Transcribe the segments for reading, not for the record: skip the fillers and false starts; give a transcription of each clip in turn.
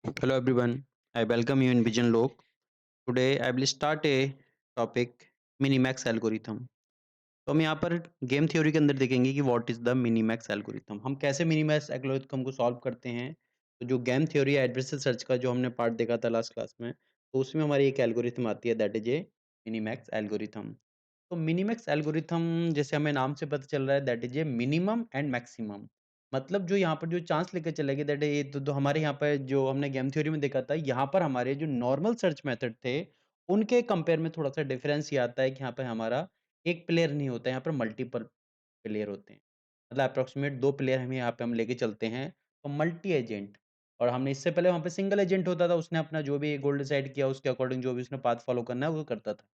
Hello everyone, I welcome you in Vision Log. Today I will start a topic Minimax algorithm. तो हम यहाँ पर game theory के अंदर देखेंगे कि what is the Minimax algorithm. हम कैसे मिनीमैक्स एल्गोरिथम को सॉल्व करते हैं। तो जो गेम थ्योरी है एडवर्सल सर्च का जो हमने पार्ट देखा था लास्ट क्लास में, तो उसमें हमारी एक एल्गोरिथम आती है that is a Minimax algorithm. तो मिनीमैक्स एल्गोरिथम जैसे हमें नाम से पता चल रहा है that is a minimum and maximum. मतलब जो यहाँ पर जो चांस लेकर चलेगी दैट ये तो हमारे यहाँ पर जो हमने गेम थ्योरी में देखा था, यहाँ पर हमारे जो नॉर्मल सर्च मेथड थे उनके कंपेयर में थोड़ा सा डिफरेंस ये आता है कि यहाँ पर हमारा एक प्लेयर नहीं होता है, यहाँ पर मल्टीपल प्लेयर होते हैं। मतलब अप्रॉक्सिमेट 2 प्लेयर हम यहाँ पे हम लेके चलते हैं, तो मल्टी एजेंट। और हमने इससे पहले वहाँ पे सिंगल एजेंट होता था, उसने अपना जो भी गोल डिसाइड किया उसके अकॉर्डिंग जो भी उसने पाथ फॉलो करना है वो करता था।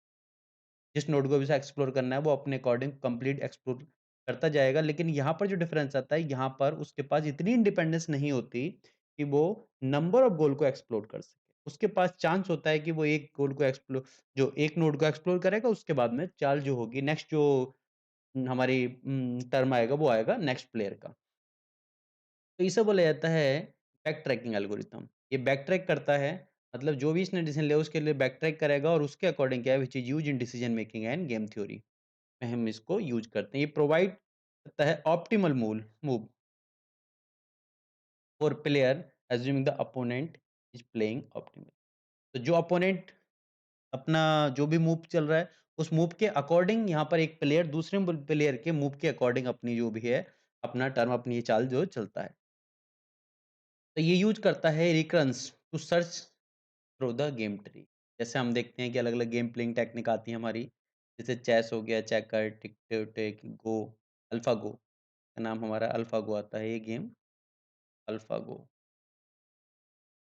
जिस नोड को भी उसे एक्सप्लोर करना है वो अपने अकॉर्डिंग कंप्लीट एक्सप्लोर करता जाएगा। लेकिन यहाँ पर जो डिफरेंस आता है, यहाँ पर उसके पास इतनी इंडिपेंडेंस नहीं होती कि वो नंबर ऑफ गोल को एक्सप्लोर कर सके। उसके पास चांस होता है कि वो एक गोल को एक्सप्लोर जो एक नोड को एक्सप्लोर करेगा, उसके बाद में चाल जो होगी नेक्स्ट जो हमारी टर्म आएगा वो आएगा नेक्स्ट प्लेयर का। तो इसे बोला जाता है बैक ट्रैकिंग एल्गोरिथम। ये बैक ट्रैक करता है, मतलब जो भी इसने डिसीजन लिया उसके लिए बैक ट्रैक करेगा और उसके अकॉर्डिंग क्या है which is used in decision making end game theory में हम इसको यूज करते हैं। ये प्रोवाइड करता है optimal move move for player assuming the opponent is playing optimal. तो जो अपोनेंट अपना जो भी मूव चल रहा है उस मूव के अकॉर्डिंग यहाँ पर एक प्लेयर दूसरे प्लेयर के मूव के अकॉर्डिंग अपनी जो भी है अपना टर्म अपनी ये चाल जो चलता है। तो ये यूज करता है recurrence to search through the game tree. जैसे हम देखते हैं कि अलग-अलग गेम प्लेइंग टेक्निक आती है हमारी, जैसे चेस हो गया, चेकर, टिक-टेक, गो, अल्फागो का नाम हमारा अल्फागो आता है ये गेम, अल्फागो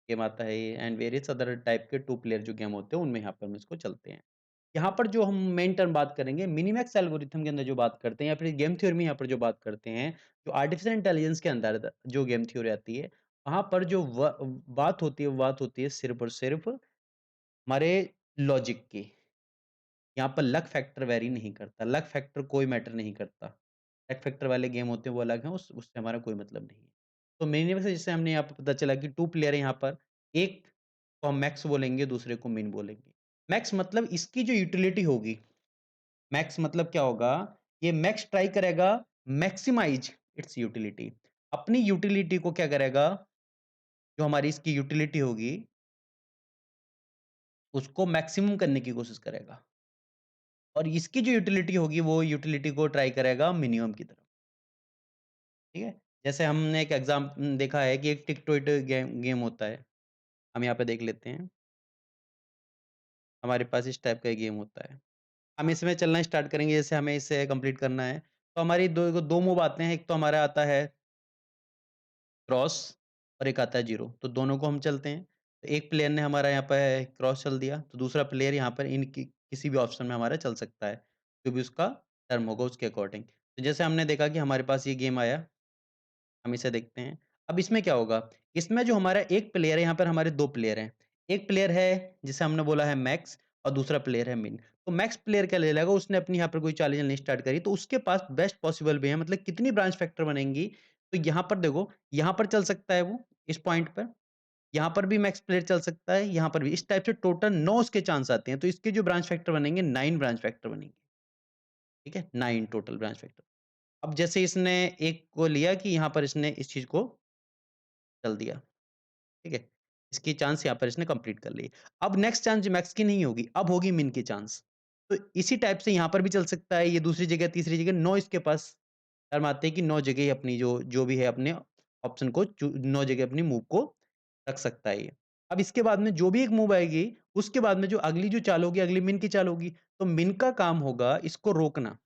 गेम आता है ये एंड वेरियस अदर टाइप के 2 प्लेयर जो गेम होते हैं उनमें यहाँ पर हम इसको चलते हैं। यहाँ पर जो हम मेन टर्म बात करेंगे मिनिमैक्स एल्गोरिथम के अंदर जो बात करते हैं या फिर गेम थ्योरी में यहाँ पर जो बात करते हैं, जो आर्टिफिशियल इंटेलिजेंस के अंदर जो गेम थ्योरी आती है, वहाँ पर जो बात होती है वो बात होती है सिर्फ और सिर्फ हमारे लॉजिक की। यहाँ पर लक फैक्टर वेरी नहीं करता, लक फैक्टर कोई मैटर नहीं करता। लक फैक्टर वाले गेम होते हैं वो अलग हैं, उस उससे हमारा कोई मतलब नहीं है। तो मिनिमम से जैसे हमने यहाँ पे पता चला कि 2 प्लेयर है यहाँ पर, एक को हम मैक्स बोलेंगे, दूसरे को मिन बोलेंगे। मैक्स मतलब इसकी जो यूटिलिटी होगी, मैक्स मतलब क्या होगा, ये मैक्स ट्राई करेगा मैक्सिमाइज़ इट्स यूटिलिटी। अपनी यूटिलिटी को क्या करेगा, जो हमारी इसकी यूटिलिटी होगी, उसको मैक्सिमम करने की कोशिश करेगा। और इसकी जो यूटिलिटी होगी, वो यूटिलिटी को ट्राई करेगा मिनिमम की तरफ, ठीक है? जैसे हमने एक देखा है कि एक टिक-टॉय गेम गेम होता है। हम यहाँ पे देख लेते हैं, हमारे पास इस टाइप का एक गेम होता है। हम इसमें चलना स्टार्ट करेंगे, जैसे हमें इसे कंप्लीट करना है, तो हमारी 2 मूव आते हैं। एक तो हमारा आता है क्रॉस और एक आता है ज़ीरो, तो दोनों को हम चलते हैं। तो एक प्लेयर ने हमारा यहाँ पे क्रॉस चल दिया, तो दूसरा प्लेयर यहाँ पर इनकी किसी भी ऑप्शन में हमारा चल सकता है, जो भी उसका टर्म होगा उसके अकॉर्डिंग। तो जैसे हमने देखा कि हमारे पास ये गेम आया, हम इसे देखते हैं। अब इसमें क्या होगा, इसमें जो हमारा एक प्लेयर है, यहाँ पर हमारे 2 प्लेयर हैं। एक प्लेयर है जिसे हमने बोला है मैक्स और दूसरा प्लेयर है मिन। तो मैक्स प्लेयर क्या ले लेगा, उसने अपनी यहाँ पर कोई चाल चलनी स्टार्ट करी, तो उसके पास बेस्ट पॉसिबल वे है, मतलब कितनी ब्रांच फैक्टर बनेंगी। तो यहाँ पर देखो, यहाँ पर चल सकता है वो, इस पॉइंट पर। यहाँ पर भी मैक्स प्लेयर चल सकता है, यहाँ पर भी। इस टाइप से टोटल 9 उसके चांस आते हैं। तो इसके जो ब्रांच फैक्टर बनेंगे 9 ब्रांच फैक्टर बनेंगे। ठीक है? 9 टोटल ब्रांच फैक्टर। अब जैसे इसने एक को लिया कि यहाँ पर इसने इस चीज़ को चल दिया, ठीक है? इसकी चांस यहाँ पर इसने कंप्लीट कर ली। अब नेक्स्ट चांस मैक्स की नहीं होगी, अब होगी मिन की चांस। तो इसी टाइप से यहाँ पर भी चल सकता है, ये दूसरी जगह, तीसरी जगह 9 इसके पास टर्म आते हैं कि 9 जगह ही अपनी जो जो भी है अपने ऑप्शन को 9 जगह अपनी मूव को रख सकता है ये। अब इसके बाद में जो भी एक मूव आएगी, उसके बाद में जो अगली जो चाल होगी, अगली मिन की चाल होगी, तो मिन का काम होगा इसको रोकना।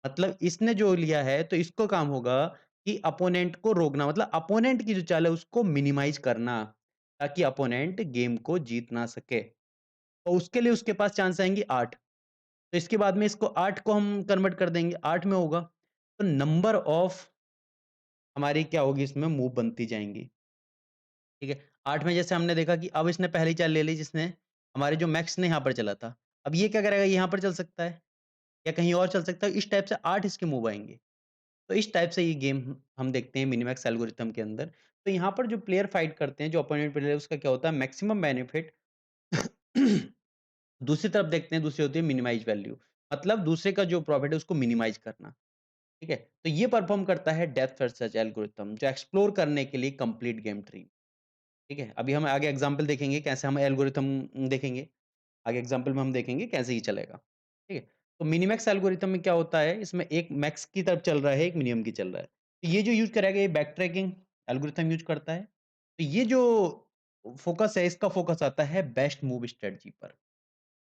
मतलब इसने जो लिया है तो इसको काम होगा कि अपोनेंट को रोकना, मतलब अपोनेंट की जो चाल है उसको मिनिमाइज करना, ताकि अपोनेंट गेम को जीत ना सके। तो उसके लिए उसके पास चांस आएँगे 8। तो इसके बाद में इसको 8 को हम कन्वर्ट कर देंगे, 8 में होगा। तो नंबर ऑफ हमारी क्या होगी इसमें मूव बनती जाएँगी, ठीक है? 8 में जैसे हमने देखा कि अब इसने पहली चाल ले ली जिसने हमारे जो मैक्स ने यहाँ पर चला था। अब ये क्या करेगा, ये यहाँ पर चल सकता है या कहीं और चल सकता है। इस टाइप से 8 इसके मूव आएँगे। तो इस टाइप से ये गेम हम देखते हैं मिनीमैक्स एल्गोरिथम के अंदर। तो यहाँ पर जो प्लेयर फाइट करते हैं, जो अपोनेंट प्लेयर है उसका क्या होता है मैक्सिमम बेनिफिट दूसरी तरफ देखते हैं, दूसरी होती है मिनिमाइज़ वैल्यू। मतलब दूसरे का जो प्रॉफिट है उसको मिनिमाइज़ करना, ठीक है? तो ये परफ़ॉर्म करता है डेप्थ फर्स्ट सर्च एल्गोरिथम जो एक्सप्लोर करने के लिए कंप्लीट गेम ट्री, ठीक है? अभी हम आगे एग्ज़ाम्पल देखेंगे कैसे हम एल्गोरिथम देखेंगे। आगे एग्ज़ाम्पल में हम देखेंगे कैसे ये चलेगा, ठीक है? तो मिनिमैक्स एल्गोरिथम में क्या होता है, इसमें एक मैक्स की तरफ चल रहा है, एक मिनिमम की चल रहा है। तो ये जो यूज़ करेगा ये बैक ट्रैकिंग एल्गोरिथम यूज़ करता है। तो ये जो फ़ोकस है, इसका फ़ोकस आता है बेस्ट मूव स्ट्रैटेजी पर।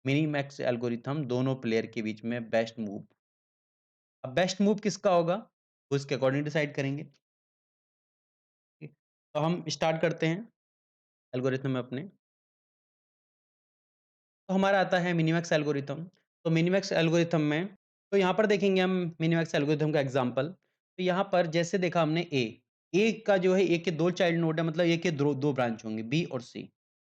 मिनिमैक्स एल्गोरिथम दोनों प्लेयर के बीच में बेस्ट मूव। अब बेस्ट मूव किसका होगा, वो इसके अकॉर्डिंग डिसाइड करेंगे, ठीक है? तो हम स्टार्ट करते हैं एल्गोरिथम में अपने। तो हमारा आता है मिनिमैक्स एल्गोरिथम। तो मिनिमैक्स एल्गोरिथम में तो यहाँ पर देखेंगे हम मिनिमैक्स एल्गोरिथम का एग्ज़ाम्पल। तो यहाँ पर जैसे देखा हमने ए का जो है ए के 2 चाइल्ड नोड है मतलब ए के 2 ब्रांच होंगे बी और सी।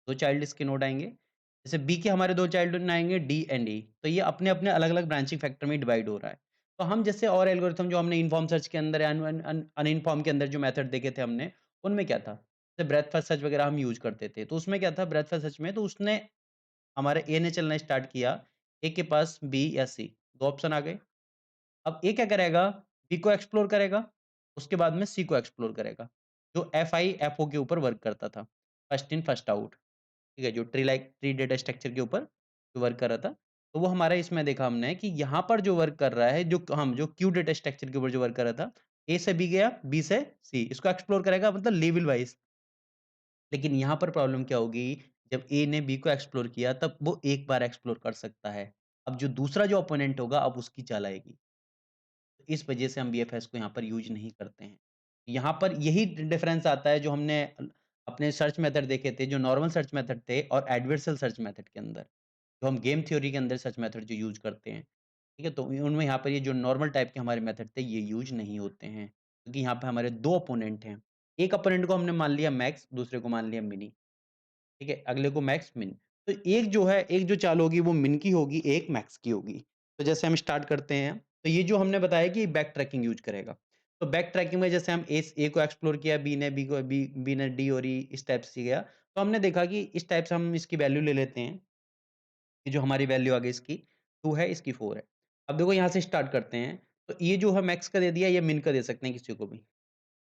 2 चाइल्ड इसके नोड आएँगे। जैसे बी के हमारे 2 चाइल्ड आएँगे डी एंड ई। तो ये अपने-अपने अलग-अलग ब्रांचिंग फैक्टर में डिवाइड हो रहा है। तो हम जैसे और एल्गोरिथम जो हमने इन्फॉर्म सर्च के अंदर या अनइन्फॉर्म के अंदर जो मेथड देखे थे हमने, उनमें क्या था? जैसे ब्रेडथ फर्स्ट सर्च वगैरह हम यूज़ करते थे। तो उसमें क्या था ब्रेडथ फर्स्ट सर्च में तो उसने हमारे ए ने चलना स्टार्ट किया, ए के पास बी या सी, 2 ऑप्शन आ गए। अब ए क्या करेगा, बी को एक्सप्लोर करेगा, उसके बाद में सी को एक्सप्लोर करेगा, जो एफआई, एफओ के ऊपर वर्क करता था, फर्स्ट इन फर्स्ट आउट, ठीक है? जो ट्री डेटा स्ट्रक्चर के ऊपर जो वर्क कर रहा था, तो वो हमारे इसमें देखा हमने कि यहाँ पर जो वर्क कर रहा है, जो क्यू डेटा स्ट्रक्चर के ऊपर जो वर्क कर रहा था, ए से बी गया, बी से सी, इसको एक्सप्लोर करेगा मतलब लेवल वाइज़। लेकिन यहाँ पर प्रॉब्लम क्या होगी, जब ए ने बी को एक्सप्लोर किया तब वो एक बार एक्सप्लोर कर सकता है। अब जो दूसरा जो अपोनेंट होगा अब उसकी चाल आएगी। तो इस वजह से हम बीएफएस को यहाँ पर यूज़ नहीं करते हैं। यहाँ पर यही डिफरेंस आता है जो हमने अपने सर्च मेथड देखे थे, जो नॉर्मल सर्च मेथड थे और एडवर्सल सर्च मेथड के अंदर। जो हम गेम थ्योरी के अंदर सर्च मेथड जो यूज़ करते हैं, ठीक है? तो उनमें यहाँ पर ये जो नॉर्मल टाइप के हमारे मेथड थे ये यूज़ नहीं होते हैं। क्योंकि यहाँ पे हमारे 2 अपोनेंट हैं। एक अपोनेंट को हमने मान लिया मैक्स, दूसरे को मान लिया मिनी। ठीक है? अगले को मैक्स, मिन। तो एक जो है, एक जो चाल होगी वो मिन की होगी, एक मैक्स की होगी। तो जैसे हम स्टार्ट करते हैं, तो ये जो हमने बताया कि बैक ट्रैकिंग यूज़ करेगा। तो बैक ट्रैकिंग में जैसे हम ए को एक्सप्लोर किया, बी ने डी और ई इस टाइप से गया। तो हमने देखा कि इस टाइप से हम इसकी वैल्यू ले लेते हैं, कि जो हमारी वैल्यू आ गई इसकी 2 है, इसकी 4 है। अब देखो यहाँ से स्टार्ट करते हैं, तो ये जो है मैक्स का दे दिया, ये मिन का दे सकते हैं किसी को भी।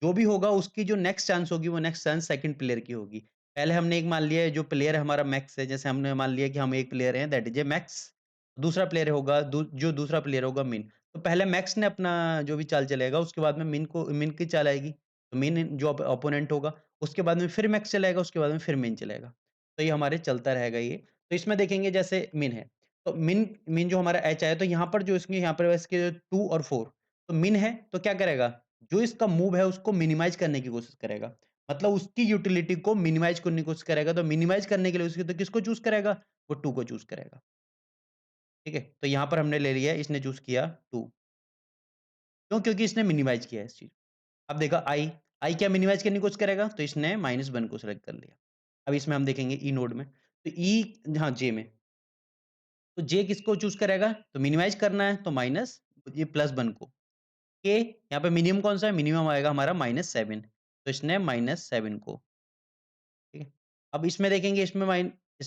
जो भी होगा उसकी जो नेक्स्ट चांस होगी वो नेक्स्ट चांस सेकंड प्लेयर की होगी। पहले हमने एक मान लिया है जो प्लेयर हमारा मैक्स है, जैसे हमने मान लिया कि हम एक प्लेयर हैं दैट इज़ ए मैक्स। दूसरा प्लेयर होगा जो दूसरा प्लेयर होगा मिन। तो पहले मैक्स ने अपना जो भी चाल चलेगा उसके बाद में मिन की चाल आएगी। तो मिन जो ओपोनेंट होगा उसके बाद में फिर मैक्स चलाएगा, उसके बाद में फिर मिन चलेगा। तो ये हमारे चलता रहेगा ये। तो इसमें देखेंगे जैसे मिन है, तो मिन मिन जो हमारा एच आया तो यहाँ पर जो इसकी यहाँ पर इसके 2 और 4 तो मिन है तो क्या करेगा जो इसका मूव है उसको मिनिमाइज़ करने की कोशिश करेगा। मतलब उसकी यूटिलिटी को मिनिमाइज़ करने की कोशिश करेगा, तो मिनिमाइज़ करने के लिए उसकी तो किसको चूज़ करेगा? वो 2 को चूज़ करेगा, ठीक है? तो यहाँ पर हमने ले लिया, इसने चूज़ किया 2 क्यों? क्योंकि इसने मिनिमाइज़ किया है इस चीज़। अब देखा आई क्या मिनिमाइज़ करने की कोशिश करेगा? तो इसने -1 को सेलेक्ट कर लिया। अब इसमें हम देखेंगे ई नोड में, तो ई हाँ, जे में, तो जे किसको चूज़ करेगा? तो मिनिमाइज़ करना है तो माइनस ये +1 को। के यहाँ पे मिनिमम कौन-सा है? मिनिमम आएगा हमारा -7 तो इसने -7 को, ठीक है? अब इसमें देखेंगे इसमें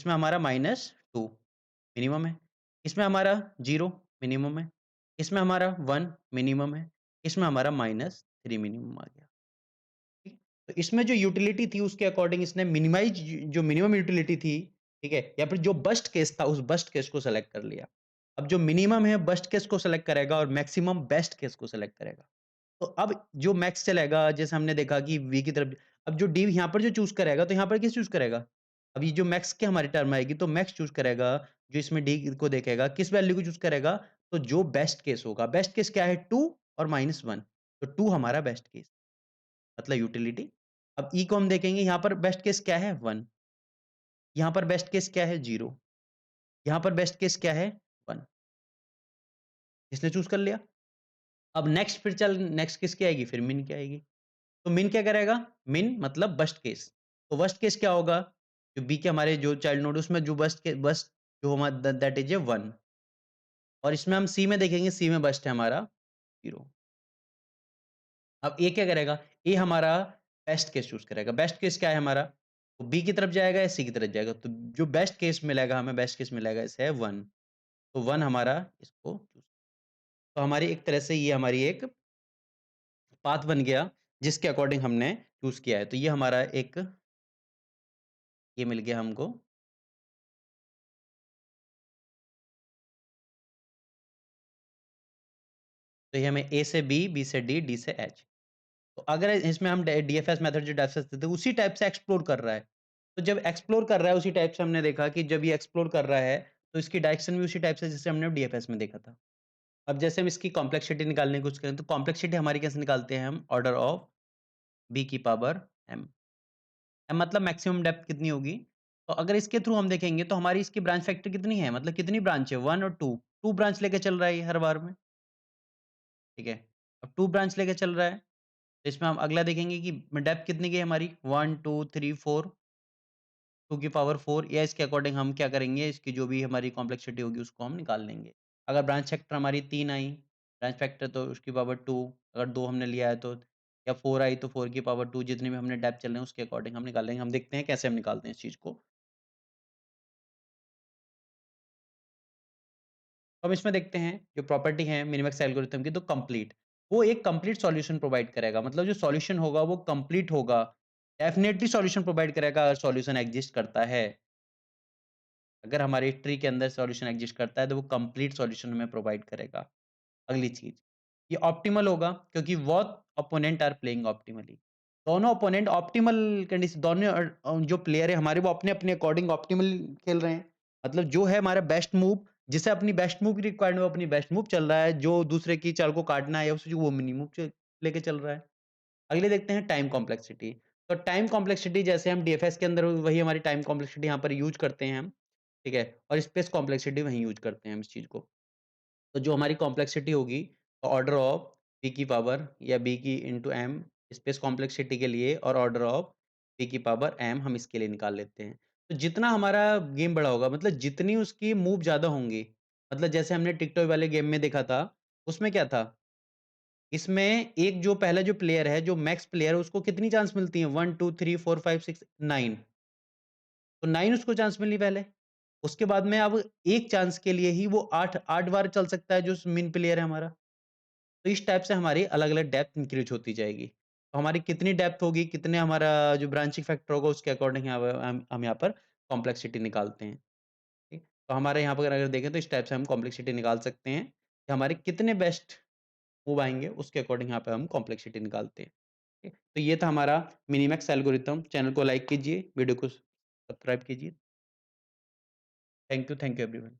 हमारा -2 मिनिमम है, इसमें हमारा 0 मिनिमम है, इसमें हमारा 1 मिनिमम है, इसमें हमारा -3 मिनिमम आ गया, ठीक? तो इसमें जो यूटिलिटी थी उसके अकॉर्डिंग इसने मिनिमाइज़ जो मिनिमम यूटिलिटी थी, ठीक है? या फिर जो बर्स्ट केस था उस बर्स्ट केस को सेलेक्ट कर लिया। अब जो मिनिमम है बर्स्ट केस को सेलेक्ट करेगा और मैक्सिमम बेस्ट केस को सेलेक्ट करेगा। तो अब जो मैक्स चलेगा जैसे हमने देखा कि वी की तरफ अब जो डी यहाँ पर जो चूज़ करेगा तो यहाँ पर किस चूज़ करेगा? अब ये जो मैक्स की हमारी टर्म आएगी तो मैक्स चूज़ करेगा, जो इसमें डी को देखेगा, किस वैल्यू को चूज़ करेगा? तो जो बेस्ट केस होगा, बेस्ट केस क्या है 2 और -1 तो 2 हमारा बेस्ट केस मतलब यूटिलिटी। अब ई को हम देखेंगे यहाँ पर बेस्ट केस क्या है 1 यहाँ पर बेस्ट केस क्या है 0 यहाँ पर बेस्ट केस क्या है 1 इसने चूज़ कर लिया। अब नेक्स्ट फिर चल नेक्स्ट किसकी आएगी? फिर मिन की आएगी। तो मिन क्या करेगा? मिन मतलब वर्स्ट केस। तो वर्स्ट केस क्या होगा? जो बी के हमारे जो चाइल्ड नोड है उसमें जो वर्स्ट जो हमारा दैट इज़ ए 1 और इसमें हम सी में देखेंगे सी में वर्स्ट है हमारा 0। अब ए क्या करेगा? ए हमारा बेस्ट केस चूज़ करेगा। बेस्ट केस क्या है हमारा? वो बी की तरफ जाएगा या सी की तरफ जाएगा? तो जो बेस्ट केस मिलेगा हमें, बेस्ट केस मिलेगा इसे है 1। तो 1 हमारा इसको चूज़, तो हमारी एक तरह से ये हमारी एक पाथ बन गया, जिसके अकॉर्डिंग हमने चूज़ किया है। तो ये हमारा एक ये मिल गया हमको। तो ये हमें ए से बी से डी से एच। तो अगर इसमें हम डीएफएस मेथड जो डेफिनेशन देते हैं, उसी टाइप से एक्सप्लोर कर रहा है। तो जब एक्सप्लोर कर रहा है उसी टाइप से हमने देखा कि जब ये एक्सप्लोर कर रहा है, तो इसकी डायरेक्शन भी उसी टाइप से जैसे हमने डीएफएस में देखा था। अब जैसे हम इसकी कॉम्प्लेक्सिटी निकालने की कोशिश करें, तो कॉम्प्लेक्सिटी हमारी कैसे निकालते हैं हम? ऑर्डर ऑफ बी की पावर एम। एम मतलब मैक्सिमम डेप्थ कितनी होगी? तो अगर इसके थ्रू हम देखेंगे तो हमारी इसकी ब्रांच फैक्टर कितनी है? मतलब कितनी ब्रांच है? 1 और 2। 2 ब्रांच लेके चल रहा है ये हर बार में, ठीक है? अब 2 ब्रांच लेके चल रहा है, तो इसमें हम अगला देखेंगे कि डेप्थ कितनी की है हमारी? 1, 2, 3, 4, 2 की पावर 4, या इसके अकॉर्डिंग हम क्या करेंगे, इसकी जो भी हमारी कॉम्प्लेक्सिटी होगी उसको हम निकाल लेंगे। अगर ब्रांच फैक्टर हमारी 3 आई, ब्रांच फैक्टर तो उसकी पावर 2, अगर 2 हमने लिया है तो, या 4 आई तो 4 की पावर 2, जितनी भी हमने डेप्थ चल रहे हैं उसके अकॉर्डिंग हम निकाल लेंगे। हम देखते हैं कैसे हम निकालते हैं इस चीज़ को। तो हम इसमें देखते हैं जो प्रॉपर्टी है मिनिमैक्स एल्गोरिथम की, तो कंप्लीट, वो एक कंप्लीट सॉल्यूशन प्रोवाइड करेगा। मतलब जो सॉल्यूशन होगा वो कंप्लीट होगा। डेफिनिटली सॉल्यूशन प्रोवाइड करेगा अगर सॉल्यूशन एग्जिस्ट करता है। अगर हमारे ट्री के अंदर सॉल्यूशन एग्जिस्ट करता है तो वो कंप्लीट सॉल्यूशन हमें प्रोवाइड करेगा। अगली चीज़, ये ऑप्टिमल होगा क्योंकि both opponent are playing optimally. दोनों ओपोनेंट ऑप्टिमल कंडीशन, दोनों जो प्लेयर है हमारे वो अपने-अपने अकॉर्डिंग ऑप्टिमल खेल रहे हैं। मतलब जो है हमारा बेस्ट मूव, जिसे अपनी बेस्ट मूव की रिक्वायर्ड वो अपनी बेस्ट मूव चल रहा है, जो दूसरे की चाल को काटना है या उसे वो मिनी मूव च लेके चल रहा है। अगले देखते हैं टाइम कॉम्प्लेक्सिटी। तो टाइम कॉम्प्लेक्सिटी जैसे हम डीएफएस के अंदर वही हमारी टाइम कॉम्प्लेक्सिटी यहाँ पर यूज़ करते हैं हम, ठीक है? और स्पेस कॉम्प्लेक्सिटी वहीं यूज़ करते हैं हम इस चीज़ को। तो जो हमारी कॉम्प्लेक्सिटी होगी, ऑर्डर ऑफ बी की पावर या बी की इंटू एम स्पेस कॉम्प्लेक्सिटी के लिए, और ऑर्डर ऑफ बी की पावर एम हम इसके लिए निकाल लेते हैं। तो जितना हमारा गेम बड़ा होगा, मतलब जितनी उसकी मूव ज़्यादा होंगी, मतलब जैसे हमने टिक-टॉय वाले गेम में देखा था, उसमें क्या था? इसमें एक जो पहला जो प्लेयर है, जो मैक्स प्लेयर है, उसको कितनी चांस मिलती है? 1, 2, 3, 4, 5, 6, 9। तो 9 उसको चांस मिली पहले। उसके बाद में अब 1 चांस के लिए ही वो 8 बार चल सकता है जो मेन प्लेयर है हमारा। तो इस टाइप से हमारी अलग-अलग डेप्थ इंक्रीज़ होती जाएगी। तो हमारी कितनी डेप्थ होगी, कितने हमारा जो ब्रांचिंग फैक्टर होगा उसके अकॉर्डिंग यहाँ प हम यहाँ पर कॉम्प्लेक्सिटी निकालते हैं, ठीक? तो हमारे यहाँ पर अगर देखें तो इस टाइप से हम कॉम्प्लेक्सिटी निकाल सकते हैं कि हमारे कितने बेस्ट मूव आएँगे उसके अकॉर्डिंग यहाँ पे हम कॉम्प्लेक्सिटी निकालते हैं, ठीक? तो ये था हमारा मिनीमैक्स एल्गोरिथम। चैनल को लाइक कीजिए, वीडियो को सब्सक्राइब कीजिए। Thank you everyone.